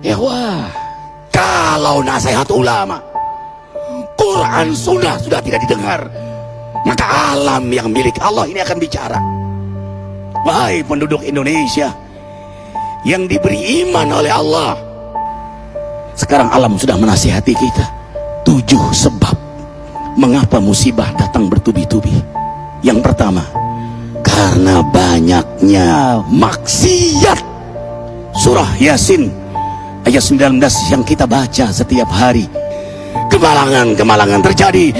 Ya wah, kalau nasihat ulama, Quran sudah tidak didengar, maka alam yang milik Allah ini akan bicara. Wahai penduduk Indonesia yang diberi iman oleh Allah, sekarang alam sudah menasihati kita 7 sebab mengapa musibah datang bertubi-tubi. Yang pertama, karena banyaknya maksiat. Surah Yasin ayat 19 yang kita baca setiap hari. Kemalangan terjadi,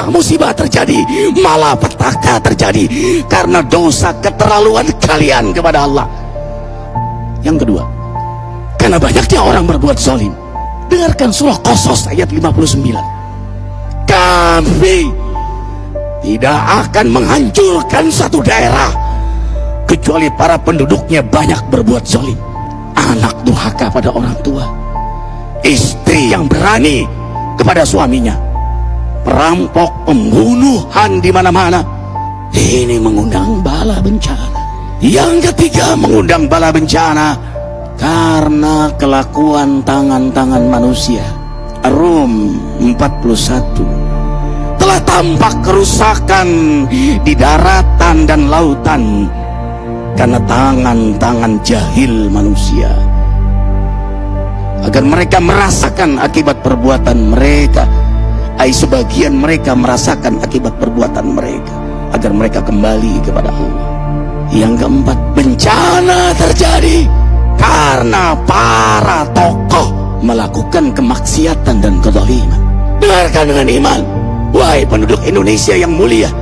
musibah terjadi, malapetaka terjadi karena dosa keterlaluan kalian kepada Allah. Yang kedua, karena banyaknya orang berbuat zalim. Dengarkan surah Qasas ayat 59. Kami tidak akan menghancurkan satu daerah kecuali para penduduknya banyak berbuat zalim. Anak durhaka pada orang tua, istri yang berani kepada suaminya, perampok, pembunuhan di mana-mana. Ini mengundang bala bencana. Yang ketiga, mengundang bala bencana karena kelakuan tangan-tangan manusia. Rum 41. Telah tampak kerusakan di daratan dan lautan karena tangan-tangan jahil manusia, agar mereka merasakan akibat perbuatan mereka. Sebagian mereka merasakan akibat perbuatan mereka, agar mereka kembali kepada Allah. Yang keempat, bencana terjadi karena para tokoh melakukan kemaksiatan dan kezaliman. Dengarkan dengan iman, wahai penduduk Indonesia yang mulia,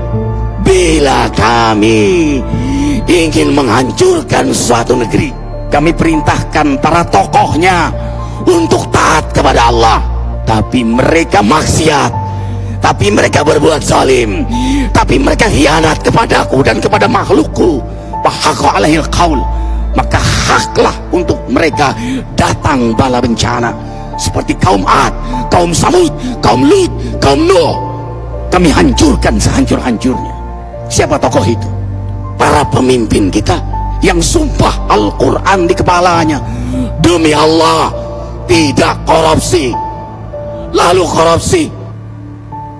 bila kami ingin menghancurkan suatu negeri, kami perintahkan para tokohnya untuk taat kepada Allah, tapi mereka maksiat, tapi mereka berbuat zalim, tapi mereka khianat kepadaku dan kepada makhlukku. Fahaqa alaihil qaul, maka haklah untuk mereka datang bala bencana seperti kaum Ad, kaum Samud, kaum Lut, kaum Nuh. Kami hancurkan sehancur-hancurnya. Siapa tokoh itu? Para pemimpin kita yang sumpah Al-Quran di kepalanya, demi Allah tidak korupsi. Lalu korupsi.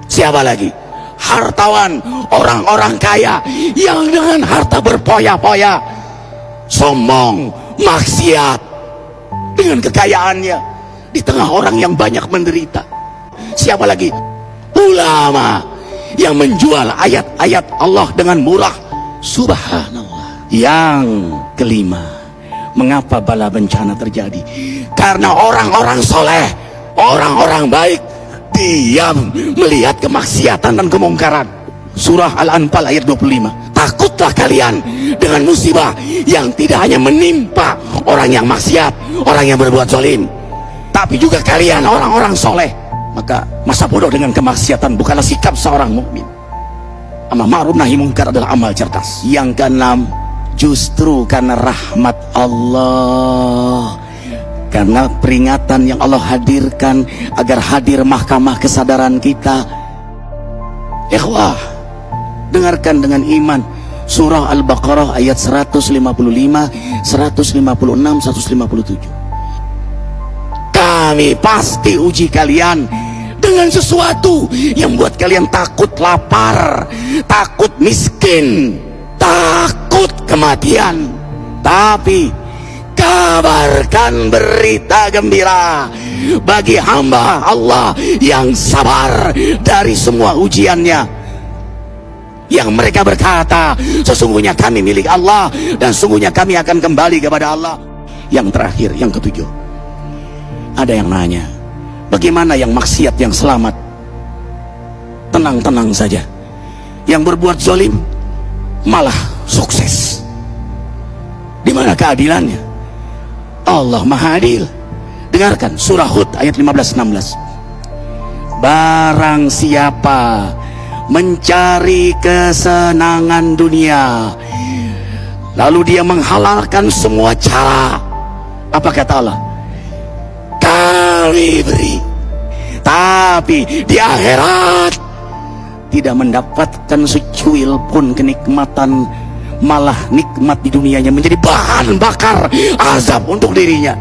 Siapa lagi? Hartawan, orang-orang kaya yang dengan harta berpoya-poya, sombong, maksiat dengan kekayaannya di tengah orang yang banyak menderita. Siapa lagi? Ulama yang menjual ayat-ayat Allah dengan murah. Subhanallah. Yang kelima, mengapa bala bencana terjadi? Karena orang-orang soleh, orang-orang baik diam melihat kemaksiatan dan kemungkaran. Surah Al-Anfal ayat 25. Takutlah kalian dengan musibah yang tidak hanya menimpa orang yang maksiat, orang yang berbuat zalim, tapi juga kalian orang-orang soleh. Maka masa bodoh dengan kemaksiatan bukanlah sikap seorang mukmin. Amar ma'ruf nahi mungkar adalah amal cerdas. Yang keenam, justru karena rahmat Allah, karena peringatan yang Allah hadirkan agar hadir mahkamah kesadaran kita. Ikhwah, dengarkan dengan iman surah Al-Baqarah ayat 155, 156, 157. Kami pasti uji kalian dengan sesuatu yang membuat kalian takut lapar, takut miskin, takut kematian. Tapi kabarkan berita gembira bagi hamba Allah yang sabar dari semua ujiannya, yang mereka berkata, sesungguhnya kami milik Allah dan sesungguhnya kami akan kembali kepada Allah. Yang terakhir, yang ketujuh, ada yang nanya, bagaimana yang maksiat yang selamat? Tenang-tenang saja. Yang berbuat zalim malah sukses. Di mana keadilannya? Allah Maha Adil. Dengarkan surah Hud ayat 15-16. Barang siapa mencari kesenangan dunia, lalu dia menghalalkan semua cara, apa kata Allah? Kami beri, tapi di akhirat tidak mendapatkan secuil pun kenikmatan, malah nikmat di dunianya menjadi bahan bakar azab untuk dirinya.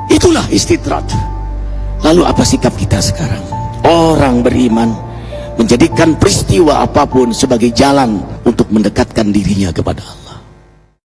Itulah istidrat. Lalu apa sikap kita sekarang? Orang beriman menjadikan peristiwa apapun sebagai jalan untuk mendekatkan dirinya kepada Allah.